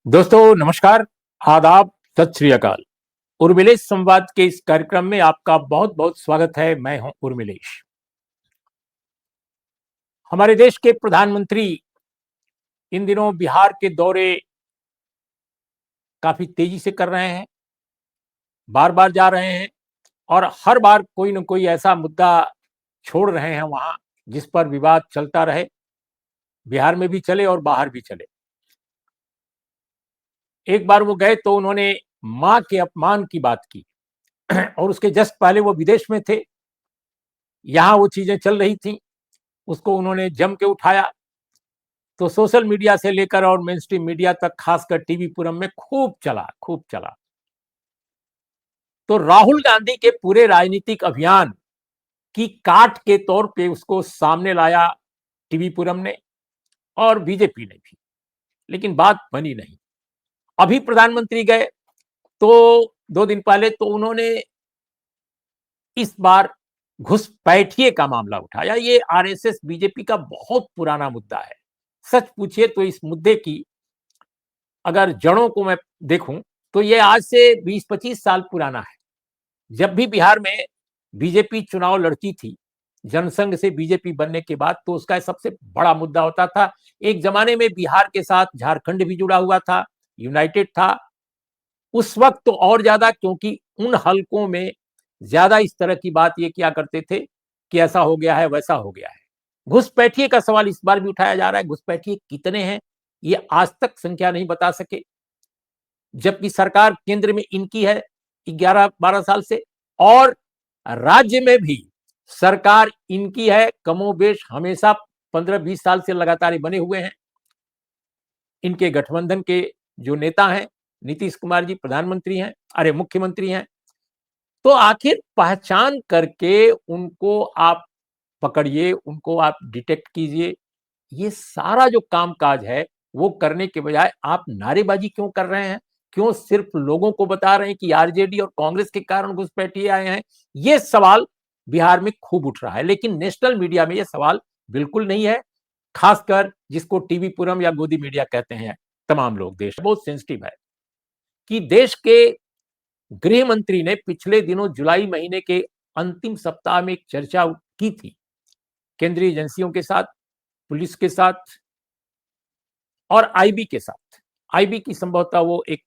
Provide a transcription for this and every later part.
दोस्तों नमस्कार, आदाब, सत श्री अकाल। उर्मिलेश संवाद के इस कार्यक्रम में आपका बहुत-बहुत स्वागत है। मैं हूं उर्मिलेश। हमारे देश के प्रधानमंत्री इन दिनों बिहार के दौरे काफी तेजी से कर रहे हैं, बार-बार जा रहे हैं और हर बार कोई न कोई ऐसा मुद्दा छोड़ रहे हैं वहां, जिस पर विवाद चलता रहे, बिहार में भी चले और बाहर भी चले। एक बार वो गए तो उन्होंने मां के अपमान की बात की और उसके जस्ट पहले वो विदेश में थे, यहां वो चीजें चल रही थी, उसको उन्होंने जम के उठाया। तो सोशल मीडिया से लेकर और मेन स्ट्रीम मीडिया तक, खासकर टीवी पुरम में खूब चला, खूब चला। तो राहुल गांधी के पूरे राजनीतिक अभियान की काट के तौर पे उसको सामने लाया टीवी पुरम ने और बीजेपी ने भी, लेकिन बात बनी नहीं। अभी प्रधानमंत्री गए तो 2 दिन पहले तो उन्होंने इस बार घुसपैठिए का मामला उठाया। ये आरएसएस बीजेपी का बहुत पुराना मुद्दा है। सच पूछिए तो इस मुद्दे की अगर जड़ों को मैं देखूं तो ये आज से 20-25 साल पुराना है। जब भी बिहार में बीजेपी चुनाव लड़ती थी, जनसंघ से बीजेपी बनने के बाद, तो उसका सबसे बड़ा मुद्दा होता था। एक जमाने में बिहार के साथ झारखंड भी जुड़ा हुआ था, यूनाइटेड था। उस वक्त तो और ज्यादा, क्योंकि उन हलकों में ज्यादा इस तरह की बात ये किया करते थे कि ऐसा हो गया है, वैसा हो गया है। घुसपैठिए का सवाल इस बार भी उठाया जा रहा है। घुसपैठिए कितने हैं, ये आज तक संख्या नहीं बता सके, जबकि सरकार केंद्र में इनकी है 11-12 साल से, और राज्य में भी सरकार इनकी है कमोबेश, हमेशा 15-20 साल से लगातार बने हुए हैं। इनके गठबंधन के जो नेता हैं, नीतीश कुमार जी प्रधानमंत्री हैं, अरे मुख्यमंत्री हैं। तो आखिर पहचान करके उनको आप पकड़िए, उनको आप डिटेक्ट कीजिए। ये सारा जो कामकाज है वो करने के बजाय आप नारेबाजी क्यों कर रहे हैं? क्यों सिर्फ लोगों को बता रहे हैं कि आरजेडी और कांग्रेस के कारण घुसपैठिए आए हैं? ये सवाल बिहार में खूब उठ रहा है, लेकिन नेशनल मीडिया में ये सवाल बिल्कुल नहीं है। खासकर जिसको टीवी पुरम या गोदी मीडिया कहते हैं तमाम लोग, देश बहुत सेंसिटिव है कि देश के गृह मंत्री ने पिछले दिनों जुलाई महीने के अंतिम सप्ताह में एक चर्चा की थी केंद्रीय एजेंसियों के साथ, पुलिस के साथ और आईबी के साथ। आईबी की संभवतः वो एक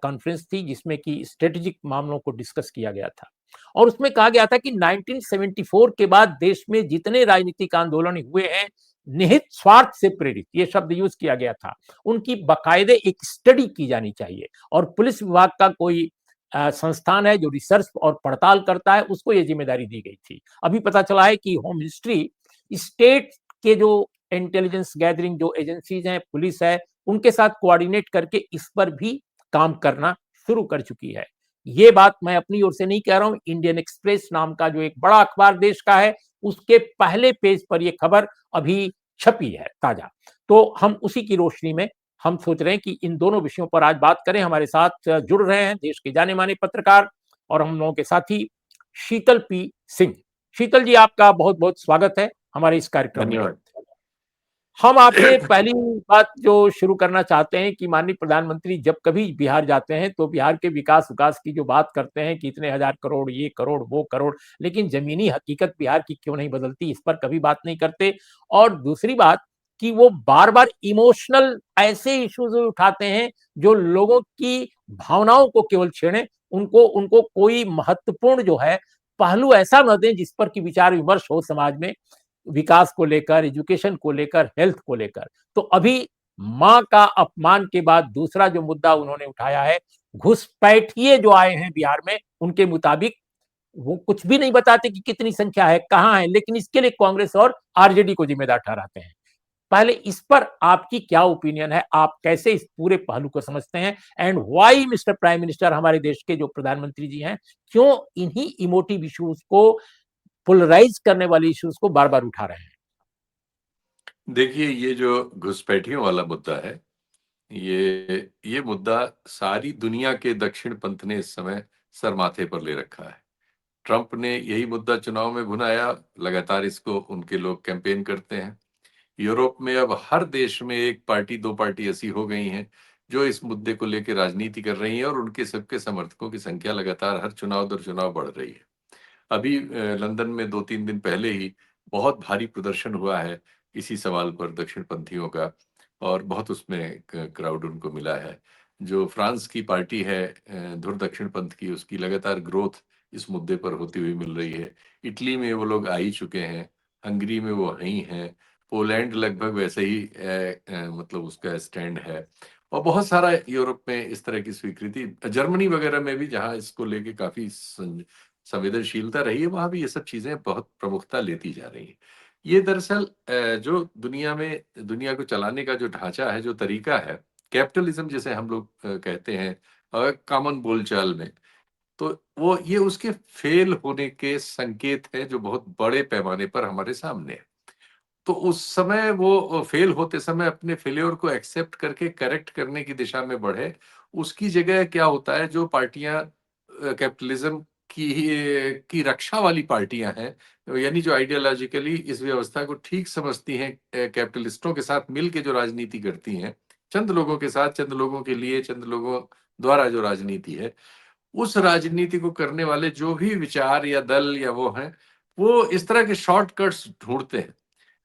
कॉन्फ्रेंस थी जिसमें कि स्ट्रेटेजिक मामलों को डिस्कस किया गया था, और उसमें कहा गया था कि 1974 के बाद देश में जितने राजनीतिक आंदोलन हुए हैं, निहित स्वार्थ से प्रेरित, ये शब्द यूज किया गया था, उनकी बाकायदे एक स्टडी की जानी चाहिए। और पुलिस विभाग का कोई संस्थान है जो रिसर्च और पड़ताल करता है, उसको ये जिम्मेदारी दी गई थी। अभी पता चला है कि होम मिनिस्ट्री स्टेट के जो इंटेलिजेंस गैदरिंग जो एजेंसीज हैं, पुलिस है, उनके साथ कोऑर्डिनेट करके इस पर भी काम करना शुरू कर चुकी है। ये बात मैं अपनी ओर से नहीं कह रहा हूं, इंडियन एक्सप्रेस नाम का जो एक बड़ा अखबार देश का है, उसके पहले पेज पर यह खबर अभी छपी है ताजा। तो हम उसी की रोशनी में हम सोच रहे हैं कि इन दोनों विषयों पर आज बात करें। हमारे साथ जुड़ रहे हैं देश के जाने माने पत्रकार और हम लोगों के साथी शीतल पी सिंह। शीतल जी, आपका बहुत बहुत स्वागत है हमारे इस कार्यक्रम में। धन्यवाद। हम आपसे पहली बात जो शुरू करना चाहते हैं कि माननीय प्रधानमंत्री जब कभी बिहार जाते हैं तो बिहार के विकास विकास की जो बात करते हैं कि इतने हजार करोड़, ये करोड़, वो करोड़, लेकिन जमीनी हकीकत बिहार की क्यों नहीं बदलती, इस पर कभी बात नहीं करते। और दूसरी बात कि वो बार बार इमोशनल ऐसे इश्यूज उठाते हैं जो लोगों की भावनाओं को केवल छेड़े, उनको उनको कोई महत्वपूर्ण जो है पहलू ऐसा न दें जिस पर कि विचार विमर्श हो समाज में, विकास को लेकर, एजुकेशन को लेकर, हेल्थ को लेकर। तो अभी मां का अपमान के बाद दूसरा जो मुद्दा उन्होंने उठाया है, घुसपैठिए जो आए हैं बिहार में, उनके मुताबिक वो कुछ भी नहीं बताते कि कितनी संख्या है, कहां है, लेकिन इसके लिए कांग्रेस और आरजेडी को जिम्मेदार ठहराते हैं। पहले इस पर आपकी क्या ओपिनियन है? आप कैसे इस पूरे पहलू को समझते हैं? And why mister prime minister, हमारे देश के जो प्रधानमंत्री जी हैं, क्यों इन्हीं इमोटिव इश्यूज को, पोलराइज करने वाले इश्यूज को बार बार उठा रहे हैं? देखिए, ये जो घुसपैठियों वाला मुद्दा है, ये मुद्दा सारी दुनिया के दक्षिण पंथ ने इस समय सर माथे पर ले रखा है। ट्रंप ने यही मुद्दा चुनाव में भुनाया, लगातार इसको उनके लोग कैंपेन करते हैं। यूरोप में अब हर देश में एक पार्टी, 2 पार्टी ऐसी हो गई हैं, जो इस मुद्दे को लेके राजनीति कर रही हैं और उनके सबके समर्थकों की संख्या लगातार हर चुनाव दर चुनाव बढ़ रही है। अभी लंदन में 2-3 दिन पहले ही बहुत भारी प्रदर्शन हुआ है इसी सवाल पर दक्षिणपंथियों का, और बहुत उसमें क्राउड उनको मिला है। जो फ्रांस की पार्टी है धुर दक्षिणपंथ की, उसकी लगातार ग्रोथ इस मुद्दे पर होती हुई मिल रही है। इटली में वो लोग आ ही चुके हैं, हंगरी में वो वहीं हैं, पोलैंड लगभग वैसे ही मतलब उसका स्टैंड है, और बहुत सारा यूरोप में इस तरह की स्वीकृति, जर्मनी वगैरह में भी जहां इसको लेके काफी संवेदनशीलता रही है, वहां भी ये सब चीजें बहुत प्रमुखता लेती जा रही हैं। ये दरअसल जो दुनिया को चलाने का जो ढांचा है, जो तरीका है, कैपिटलिज्म जिसे हम लोग कहते हैं कॉमन बोलचाल में, तो वो ये उसके फेल होने के संकेत हैं जो बहुत बड़े पैमाने पर हमारे सामने है। तो उस समय वो फेल होते समय अपने फेल्योर को एक्सेप्ट करके करेक्ट करने की दिशा में बढ़े। उसकी जगह क्या होता है, जो पार्टियां कैपिटलिज्म की रक्षा वाली पार्टियां हैं, यानी जो आइडियोलॉजिकली इस व्यवस्था को ठीक समझती हैं, कैपिटलिस्टों के साथ मिल के जो राजनीति करती हैं, चंद लोगों के साथ, चंद लोगों के लिए, चंद लोगों द्वारा जो राजनीति है, उस राजनीति को करने वाले जो भी विचार या दल या वो हैं, वो इस तरह के शॉर्टकट्स ढूंढते हैं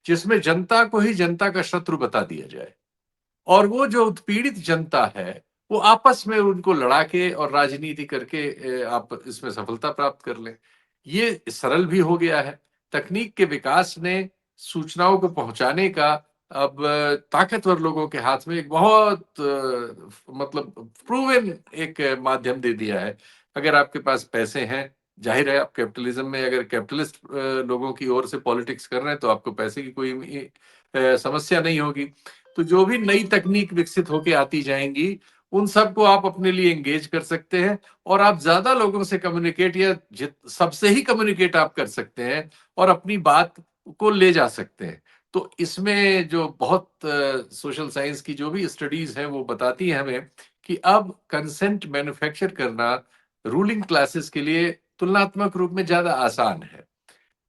जिसमें जनता को ही जनता का शत्रु बता दिया जाए, और वो जो उत्पीड़ित जनता है, वो आपस में उनको लड़ा के और राजनीति करके आप इसमें सफलता प्राप्त कर लें। ये सरल भी हो गया है। तकनीक के विकास ने सूचनाओं को पहुंचाने का अब ताकतवर लोगों के हाथ में एक बहुत मतलब प्रूवन एक माध्यम दे दिया है। अगर आपके पास पैसे हैं, जाहिर है आप कैपिटलिज्म में अगर कैपिटलिस्ट लोगों की ओर से पॉलिटिक्स कर रहे हैं, तो आपको पैसे की कोई समस्या नहीं होगी। तो जो भी नई तकनीक विकसित होके आती जाएंगी, उन सबको आप अपने लिए एंगेज कर सकते हैं, और आप ज्यादा लोगों से कम्युनिकेट या सबसे ही कम्युनिकेट आप कर सकते हैं और अपनी बात को ले जा सकते हैं। तो इसमें जो बहुत सोशल साइंस की जो भी स्टडीज हैं वो बताती हैं हमें कि अब कंसेंट मैन्युफैक्चर करना रूलिंग क्लासेस के लिए तुलनात्मक रूप में ज्यादा आसान है।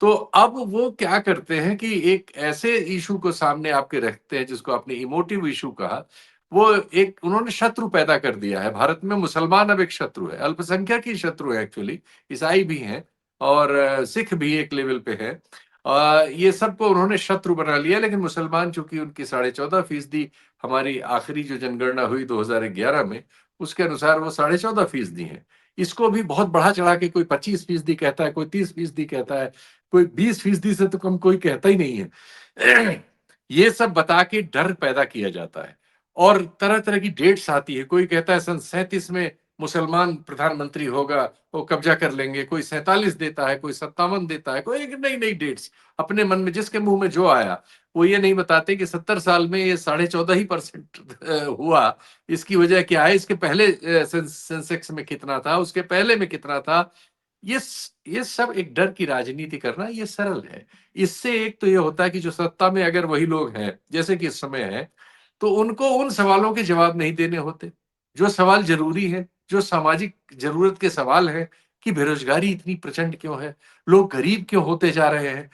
तो अब वो क्या करते हैं कि एक ऐसे इशू को सामने आपके रखते हैं जिसको आपने इमोटिव इशू कहा। वो एक उन्होंने शत्रु पैदा कर दिया है। भारत में मुसलमान अब एक शत्रु है, अल्पसंख्यक ही शत्रु है एक्चुअली। ईसाई भी हैं और सिख भी एक लेवल पे है। ये सबको उन्होंने शत्रु बना लिया, लेकिन मुसलमान चूंकि उनकी 14.5% हमारी आखिरी जो जनगणना हुई 2011 में, उसके अनुसार वो 14.5% है। इसको भी बहुत बढ़ा चढ़ा के कोई 25% कहता है, कोई 30% कहता है, कोई 20% से तो कम कोई कहता ही नहीं है। ये सब बता के डर पैदा किया जाता है, और तरह तरह की डेट्स आती है। कोई कहता है सन 37 में मुसलमान प्रधानमंत्री होगा, वो कब्जा कर लेंगे। कोई 47 देता है, कोई 57 देता है, कोई एक नई नई डेट्स अपने मन में जिसके मुंह में जो आया। वो ये नहीं बताते कि 70 साल में ये 14.5% हुआ। इसकी वजह क्या है, इसके पहले सेंसेक्स में कितना था, उसके पहले में कितना था। ये ये सब एक डर की राजनीति करना ये सरल है। इससे एक तो ये होता है कि जो सत्ता में अगर वही लोग हैं जैसे कि इस समय है, तो उनको उन सवालों के जवाब नहीं देने होते जो सवाल जरूरी है, जो सामाजिक जरूरत के सवाल हैं कि बेरोजगारी इतनी प्रचंड क्यों है, लोग गरीब क्यों होते जा रहे हैं,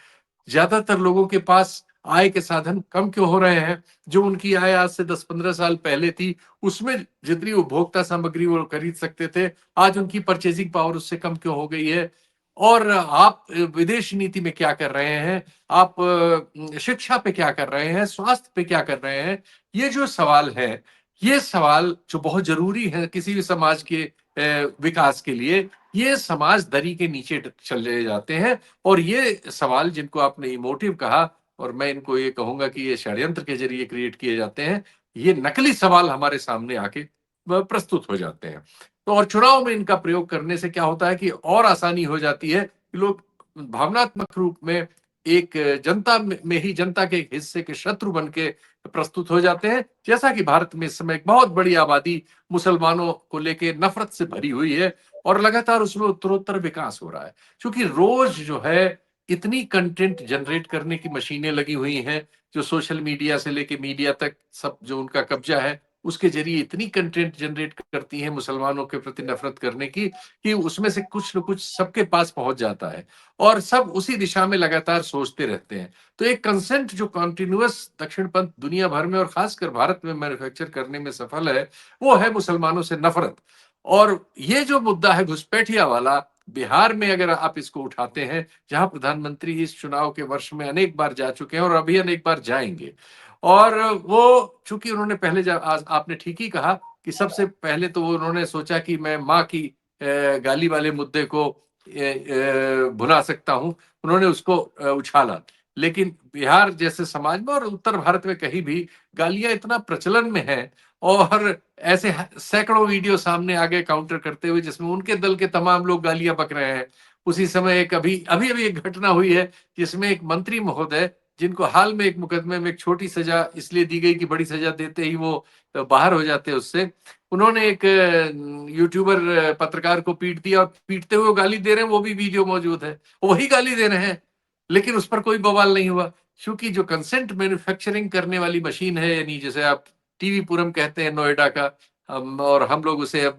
ज्यादातर लोगों के पास आय के साधन कम क्यों हो रहे हैं। जो उनकी आय आज से 10-15 साल पहले थी, उसमें जितनी उपभोक्ता सामग्री वो खरीद सकते थे, आज उनकी परचेजिंग पावर उससे कम क्यों हो गई है। और आप विदेश नीति में क्या कर रहे हैं, आप शिक्षा पे क्या कर रहे हैं, स्वास्थ्य पे क्या कर रहे हैं। ये जो सवाल है, ये सवाल जो बहुत जरूरी है किसी भी समाज के विकास के लिए, ये समाज दरी के नीचे चले जाते हैं। और ये सवाल जिनको आपने इमोटिव कहा, और मैं इनको ये कहूंगा कि ये षड्यंत्र के जरिए क्रिएट किए जाते हैं, ये नकली सवाल हमारे सामने आके प्रस्तुत हो जाते हैं। तो और चुनाव में इनका प्रयोग करने से क्या होता है कि और आसानी हो जाती है कि लोग भावनात्मक रूप में एक जनता में ही जनता के एक हिस्से के शत्रु बन के प्रस्तुत हो जाते हैं। जैसा कि भारत में इस समय एक बहुत बड़ी आबादी मुसलमानों को लेके नफरत से भरी हुई है, और लगातार उसमें उत्तरोत्तर विकास हो रहा है। क्योंकि रोज जो है इतनी कंटेंट जनरेट करने की मशीनें लगी हुई हैं, जो सोशल मीडिया से लेके मीडिया तक सब जो उनका कब्जा है, उसके जरिए इतनी कंटेंट जनरेट करती हैं मुसलमानों के प्रति नफरत करने की कि उसमें से कुछ न कुछ सबके पास पहुंच जाता है और सब उसी दिशा में लगातार सोचते रहते हैं। तो एक कंसेंट जो कॉन्टिन्यूअस दक्षिणपंथ दुनिया भर में और खासकर भारत में मैन्युफैक्चर करने में सफल है, वो है मुसलमानों से नफरत। और ये जो मुद्दा है घुसपैठिया वाला, बिहार में अगर आप इसको उठाते हैं, जहां प्रधानमंत्री इस चुनाव के वर्ष में अनेक बार जा चुके हैं और अभी अनेक बार जाएंगे, और वो चूंकि उन्होंने पहले आपने ठीक ही कहा कि सबसे पहले तो वो उन्होंने सोचा कि मैं माँ की गाली वाले मुद्दे को भुला सकता हूं, उन्होंने उसको उछाला। लेकिन बिहार जैसे समाज में और उत्तर भारत में कहीं भी गालियां इतना प्रचलन में है और ऐसे सैकड़ों वीडियो सामने आ गए काउंटर करते हुए जिसमें उनके दल के तमाम लोग गालियां बक रहे हैं। उसी समय एक अभी अभी अभी एक घटना हुई है जिसमें एक मंत्री महोदय, जिनको हाल में एक मुकदमे में एक छोटी सजा इसलिए दी गई कि बड़ी सजा देते ही वो बाहर हो जाते उससे, उन्होंने एक यूट्यूबर पत्रकार को पीट दिया और पीटते हुए गाली दे रहे हैं, वो भी वीडियो मौजूद है, वही गाली दे रहे हैं, लेकिन उस पर कोई बवाल नहीं हुआ। क्योंकि जो कंसेंट मैन्युफैक्चरिंग करने वाली मशीन है, यानी जैसे आप टीवी पुरम कहते हैं नोएडा का, और हम लोग उसे अब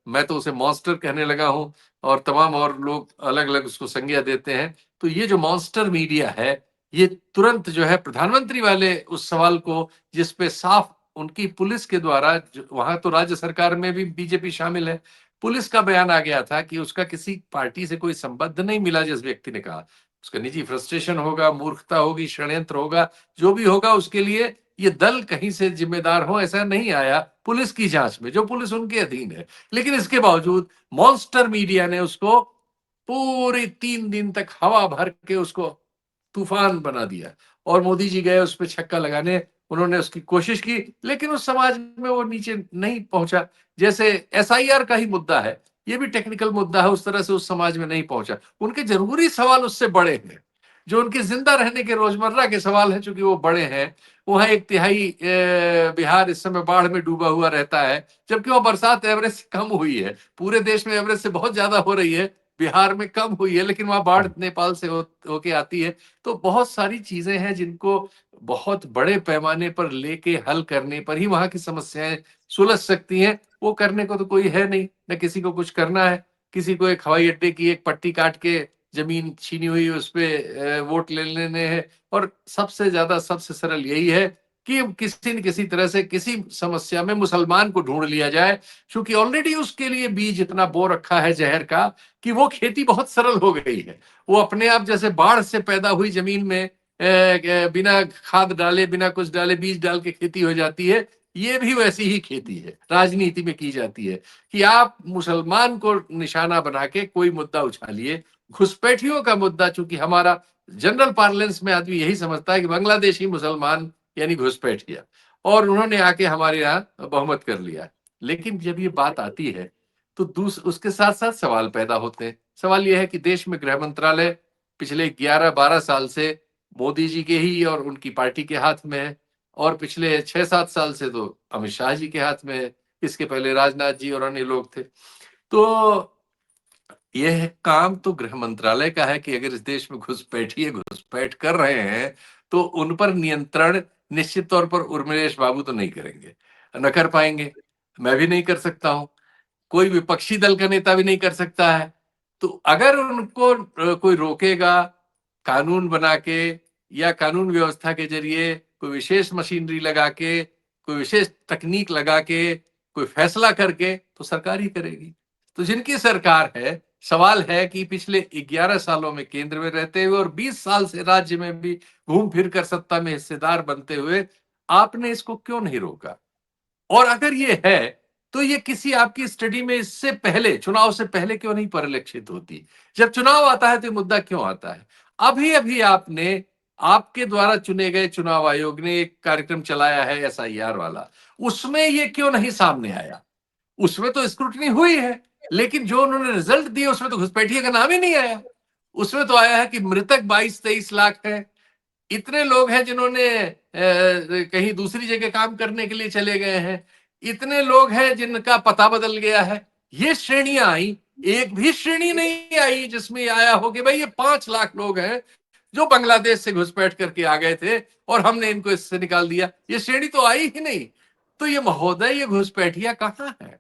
मैं तो उसे मॉन्स्टर कहने लगा हूं और तमाम और लोग अलग अलग उसको संज्ञा देते हैं। तो ये जो मॉन्स्टर मीडिया है, ये तुरंत जो है प्रधानमंत्री वाले उस सवाल को, जिसपे साफ उनकी पुलिस के द्वारा, वहां तो राज्य सरकार में भी बीजेपी शामिल है, पुलिस का बयान आ गया था कि उसका किसी पार्टी से कोई संबंध नहीं मिला। जिस व्यक्ति ने कहा उसका निजी फ्रस्ट्रेशन होगा, मूर्खता होगी, षड्यंत्र होगा, जो भी होगा उसके लिए ये दल कहीं से जिम्मेदार हो, ऐसा नहीं आया पुलिस की जांच में, जो पुलिस उनके अधीन है। लेकिन इसके बावजूद मॉन्स्टर मीडिया ने उसको पूरे 3 दिन तक हवा भर के उसको तूफान बना दिया और मोदी जी गए उस पर छक्का लगाने, उन्होंने उसकी कोशिश की, लेकिन उस समाज में वो नीचे नहीं पहुंचा। जैसे एसआईआर का ही मुद्दा है, ये भी टेक्निकल मुद्दा है, उस तरह से उस समाज में नहीं पहुंचा। उनके जरूरी सवाल उससे बड़े हैं, जो उनके जिंदा रहने के रोजमर्रा के सवाल हैं, चूंकि वो बड़े हैं। वहां एक तिहाई बिहार इस समय बाढ़ में डूबा हुआ रहता है, जबकि वह बरसात एवरेज से कम हुई है। पूरे देश में एवरेज से बहुत ज्यादा हो रही है, बिहार में कम हुई है, लेकिन वहां बाढ़ नेपाल से होके आती है। तो बहुत सारी चीजें हैं जिनको बहुत बड़े पैमाने पर लेके हल करने पर ही वहां की समस्याएं सुलझ सकती हैं। वो करने को तो कोई है नहीं, न किसी को कुछ करना है। किसी को एक हवाई अड्डे की एक पट्टी काट के जमीन छीनी हुई उस पे वोट ले लेने हैं। और सबसे ज्यादा सबसे सरल यही है कि किसी न किसी तरह से किसी समस्या में मुसलमान को ढूंढ लिया जाए, क्योंकि ऑलरेडी उसके लिए बीज इतना बो रखा है जहर का कि वो खेती बहुत सरल हो गई है। वो अपने आप जैसे बाढ़ से पैदा हुई जमीन में बिना खाद डाले, बिना कुछ डाले, बीज डाल के खेती हो जाती है। ये भी वैसी ही खेती है, राजनीति में की जाती है कि आप मुसलमान को निशाना बना के कोई मुद्दा उछालिए। घुसपैठियों का मुद्दा, चूंकि हमारा जनरल पार्लेंस में आदमी यही समझता है कि बांग्लादेशी मुसलमान यानी घुसपैठिया, और उन्होंने आके हमारे यहाँ बहुमत कर लिया। लेकिन जब ये बात आती है तो उसके साथ साथ सवाल पैदा होते हैं। सवाल यह है कि देश में गृह मंत्रालय पिछले 11-12 साल से मोदी जी के ही और उनकी पार्टी के हाथ में है, और पिछले 6-7 साल से तो अमित शाह जी के हाथ में है। इसके पहले राजनाथ जी और अन्य लोग थे। तो यह काम तो गृह मंत्रालय का है कि अगर इस देश में घुसपैठ कर रहे हैं तो उन पर नियंत्रण निश्चित तौर पर उर्मिलेश बाबू तो नहीं करेंगे, न कर पाएंगे। मैं भी नहीं कर सकता हूं, कोई विपक्षी दल का नेता भी नहीं कर सकता है। तो अगर उनको कोई रोकेगा कानून बना के या कानून व्यवस्था के जरिए, कोई विशेष मशीनरी लगा के, कोई विशेष तकनीक लगा के, कोई फैसला करके, तो सरकार ही करेगी। तो जिनकी सरकार है, सवाल है कि पिछले 11 सालों में केंद्र में रहते हुए और 20 साल से राज्य में भी घूम फिर कर सत्ता में हिस्सेदार बनते हुए आपने इसको क्यों नहीं रोका? और अगर ये है तो ये किसी आपकी स्टडी में इससे पहले, चुनाव से पहले क्यों नहीं परिलक्षित होती? जब चुनाव आता है तो मुद्दा क्यों आता है? अभी अभी आपने, आपके द्वारा चुने गए चुनाव आयोग ने एक कार्यक्रम चलाया है एसआईआर वाला, उसमें ये क्यों नहीं सामने आया? उसमें तो स्क्रूटनी हुई है, लेकिन जो उन्होंने रिजल्ट दिए उसमें तो घुसपैठिए का नाम ही नहीं आया। उसमें तो आया है कि मृतक 22-23 लाख है, इतने लोग हैं जिन्होंने कहीं दूसरी जगह काम करने के लिए चले गए हैं, इतने लोग हैं जिनका पता बदल गया है। ये श्रेणियां आई, एक भी श्रेणी नहीं आई जिसमें आया हो कि भाई ये 5 लाख लोग हैं जो बांग्लादेश से घुसपैठ करके आ गए थे और हमने इनको इससे निकाल दिया। ये श्रेणी तो आई ही नहीं। तो ये महोदय, ये घुसपैठिया कहाँ है?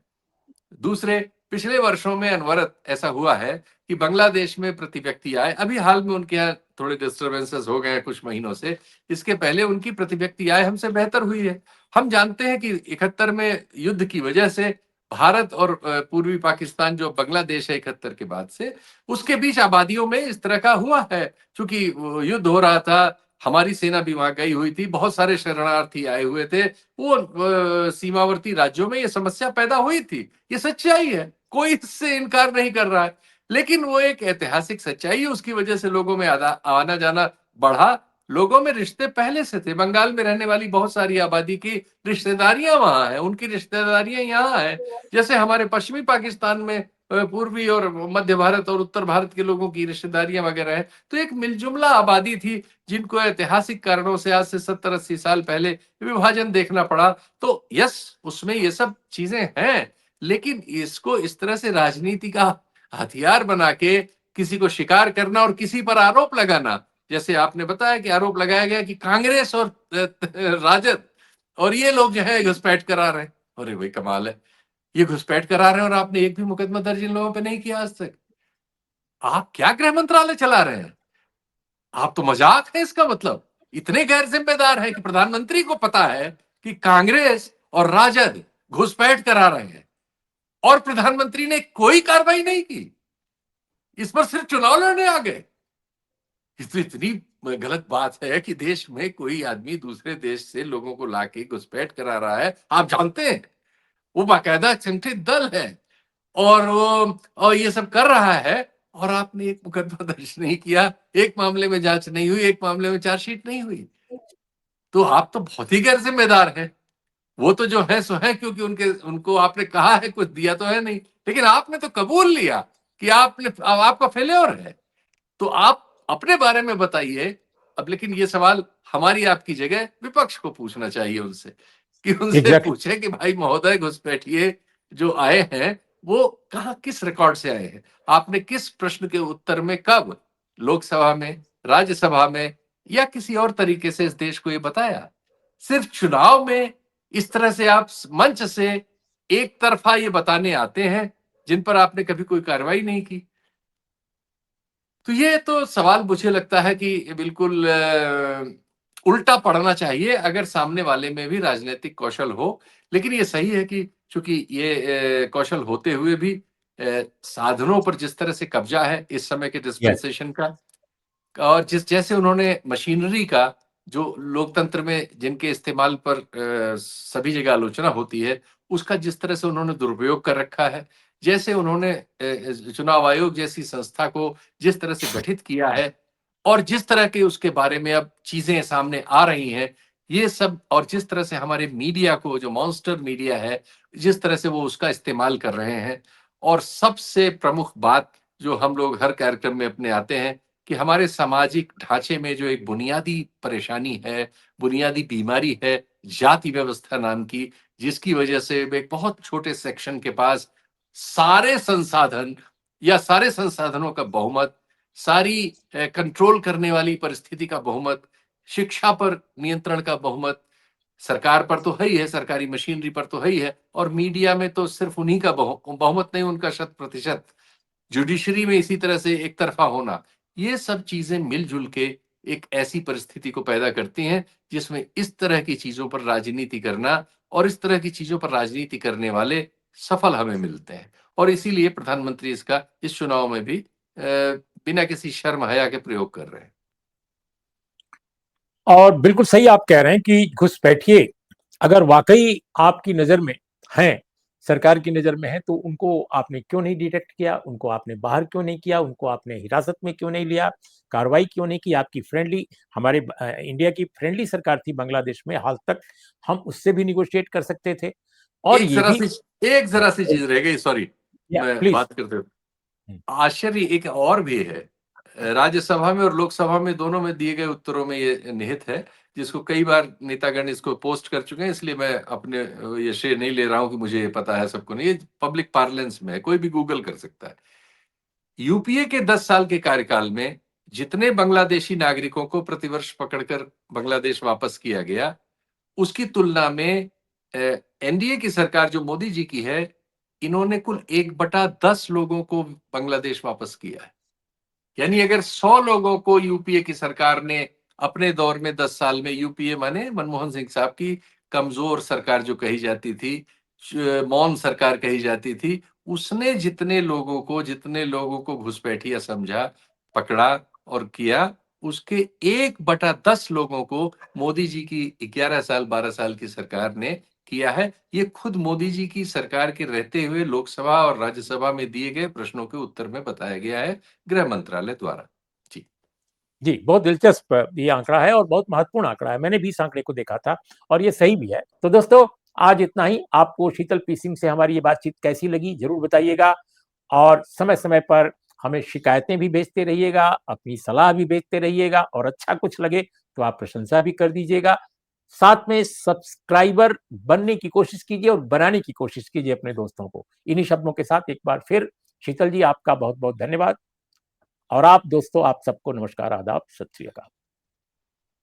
दूसरे, पिछले वर्षों में अनवरत ऐसा हुआ है कि बांग्लादेश में प्रति व्यक्ति आय, अभी हाल में उनके यहाँ थोड़े डिस्टर्बेंसेस हो गए हैं कुछ महीनों से, इसके पहले उनकी प्रति व्यक्ति आय हमसे बेहतर हुई है। हम जानते हैं कि 71 में युद्ध की वजह से भारत और पूर्वी पाकिस्तान जो बांग्लादेश है 71 के बाद से, उसके बीच आबादियों में इस तरह का हुआ है। चूंकि युद्ध हो रहा था, हमारी सेना भी वहां गई हुई थी, बहुत सारे शरणार्थी आए हुए थे, वो सीमावर्ती राज्यों में ये समस्या पैदा हुई थी। ये सच्चाई है, कोई इससे इनकार नहीं कर रहा है, लेकिन वो एक ऐतिहासिक सच्चाई है, उसकी वजह से लोगों में आना जाना बढ़ा। लोगों में रिश्ते पहले से थे, बंगाल में रहने वाली बहुत सारी आबादी की रिश्तेदारियां वहां हैं, उनकी रिश्तेदारियां यहाँ हैं। जैसे हमारे पश्चिमी पाकिस्तान में पूर्वी और मध्य भारत और उत्तर भारत के लोगों की रिश्तेदारियां वगैरह है। तो एक मिलजुमला आबादी थी, जिनको ऐतिहासिक कारणों से आज से 70-80 साल पहले विभाजन देखना पड़ा। तो यस, उसमें ये सब चीजें हैं, लेकिन इसको इस तरह से राजनीति का हथियार बना के किसी को शिकार करना और किसी पर आरोप लगाना, जैसे आपने बताया कि आरोप लगाया गया कि कांग्रेस और राजद और ये लोग जो है घुसपैठ करा रहे हैं। अरे भाई कमाल है, ये घुसपैठ करा रहे हैं और आपने एक भी मुकदमा दर्ज इन लोगों पे नहीं किया आज तक। आप क्या गृह मंत्रालय चला रहे हैं? आप तो मजाक है इसका मतलब। इतने गैर जिम्मेदार है कि प्रधानमंत्री को पता है कि कांग्रेस और राजद घुसपैठ करा रहे हैं और प्रधानमंत्री ने कोई कार्रवाई नहीं की, इस पर सिर्फ चुनाव लड़ने आ गए। तो इतनी गलत बात है कि देश में कोई आदमी दूसरे देश से लोगों को लाके घुसपैठ करा रहा है। आप जानते हैं वो बाकायदा संगठित दल है और वो और ये सब कर रहा है, और आपने एक मुकदमा दर्ज नहीं किया, एक मामले में जांच नहीं हुई, एक मामले में चार्जशीट नहीं हुई। तो आप तो बहुत ही गैर जिम्मेदार हैं। वो तो जो है सो है, क्योंकि उनको आपने कहा है, कुछ दिया तो है नहीं, लेकिन आपने तो कबूल लिया कि आपका फेल्योर है। तो आप अपने बारे में बताइए अब। लेकिन ये सवाल हमारी आपकी जगह विपक्ष को पूछना चाहिए उनसे, कि उनसे एग्जैक्टली। पूछे कि भाई महोदय घुसपैठिए जो आए हैं वो कहाँ, किस रिकॉर्ड से आए हैं? आपने किस प्रश्न के उत्तर में कब, लोकसभा में, राज्यसभा में या किसी और तरीके से इस देश को ये बताया? सिर्फ चुनाव में इस तरह से आप मंच से एक तरफा ये बताने आते हैं, जिन पर आपने कभी कोई कार्रवाई नहीं की। तो ये तो सवाल मुझे लगता है कि बिल्कुल उल्टा पड़ना चाहिए अगर सामने वाले में भी राजनीतिक कौशल हो। लेकिन ये सही है कि चूंकि ये कौशल होते हुए भी साधनों पर जिस तरह से कब्जा है इस समय के यस। डिस्पेंसेशन का, और जिस जैसे उन्होंने मशीनरी का, जो लोकतंत्र में जिनके इस्तेमाल पर सभी जगह आलोचना होती है, उसका जिस तरह से उन्होंने दुरुपयोग कर रखा है, जैसे उन्होंने चुनाव आयोग जैसी संस्था को जिस तरह से गठित किया है, और जिस तरह के उसके बारे में अब चीजें सामने आ रही हैं, ये सब, और जिस तरह से हमारे मीडिया को, जो मॉन्स्टर मीडिया है, जिस तरह से वो उसका इस्तेमाल कर रहे हैं। और सबसे प्रमुख बात जो हम लोग हर कार्यक्रम में अपने आते हैं, कि हमारे सामाजिक ढांचे में जो एक बुनियादी परेशानी है, बुनियादी बीमारी है, जाति व्यवस्था नाम की, जिसकी वजह से एक बहुत छोटे सेक्शन के पास सारे संसाधन या सारे संसाधनों का बहुमत, सारी कंट्रोल करने वाली परिस्थिति का बहुमत, शिक्षा पर नियंत्रण का बहुमत, सरकार पर तो है ही है, सरकारी मशीनरी पर तो है ही है, और मीडिया में तो सिर्फ उन्हीं का बहुमत नहीं, उनका 100%, जुडिशरी में इसी तरह से एक तरफा होना, ये सब चीजें मिलजुल के एक ऐसी परिस्थिति को पैदा करती हैं जिसमें इस तरह की चीजों पर राजनीति करना, और इस तरह की चीजों पर राजनीति करने वाले सफल हमें मिलते हैं। और इसीलिए प्रधानमंत्री इसका इस चुनाव में भी बिना किसी शर्म हया के प्रयोग कर रहे हैं। और बिल्कुल सही आप कह रहे हैं कि घुसपैठिए अगर वाकई आपकी नजर में हैं, सरकार की नजर में है, तो उनको आपने क्यों नहीं डिटेक्ट किया, उनको आपने बाहर क्यों नहीं किया, उनको आपने हिरासत में क्यों नहीं लिया, कार्रवाई क्यों नहीं की? आपकी फ्रेंडली, हमारे इंडिया की फ्रेंडली सरकार थी बांग्लादेश में, हाल तक हम उससे भी निगोशिएट कर सकते थे। और एक ये जरा भी सी एक जरा सी चीज रह गई, सॉरी मैं प्लीज। बात करते हुए, आश्चर्य एक और भी है। राज्यसभा में और लोकसभा में दोनों में दिए गए उत्तरों में ये निहित है, जिसको कई बार नेतागण इसको पोस्ट कर चुके हैं, इसलिए मैं अपने ये श्रेय नहीं ले रहा हूं कि मुझे ये पता है, सबको नहीं, ये पब्लिक पार्लेंस में है, कोई भी गूगल कर सकता है। यूपीए के 10 साल के कार्यकाल में जितने बांग्लादेशी नागरिकों को प्रतिवर्ष पकड़कर बांग्लादेश वापस किया गया, उसकी तुलना में एनडीए की सरकार जो मोदी जी की है, इन्होंने कुल 1/10 लोगों को बांग्लादेश वापस किया है। यानी अगर 100 लोगों को यूपीए की सरकार ने अपने दौर में 10 साल में, यूपीए माने मनमोहन सिंह साहब की कमजोर सरकार जो कही जाती थी, मौन सरकार कही जाती थी, उसने जितने लोगों को घुसपैठिया समझा, पकड़ा और किया, उसके 1/10 लोगों को मोदी जी की 11 साल 12 साल की सरकार ने किया है। ये खुद मोदी जी की सरकार के रहते हुए लोकसभा और राज्यसभा में दिए गए प्रश्नों के उत्तर में बताया गया है, गृह मंत्रालय द्वारा। जी। जी, बहुत दिलचस्प ये आंकड़ा है और बहुत महत्वपूर्ण आंकड़ा है। मैंने भी इस आंकड़े को देखा था और ये सही भी है। तो दोस्तों, आज इतना ही। आपको शीतल पी सिंह से हमारी ये बातचीत कैसी लगी ज़रूर बताइएगा और समय-समय पर हमें शिकायतें भी भेजते रहिएगा, अपनी सलाह भी भेजते रहिएगा और अच्छा कुछ लगे तो आप प्रशंसा भी कर दीजिएगा। साथ में सब्सक्राइबर बनने की कोशिश कीजिए और बनाने की कोशिश कीजिए अपने दोस्तों को। इन्हीं शब्दों के साथ एक बार फिर शीतल जी, आपका बहुत-बहुत धन्यवाद। और आप दोस्तों, आप सबको नमस्कार, आदाब, सत श्री अकाल।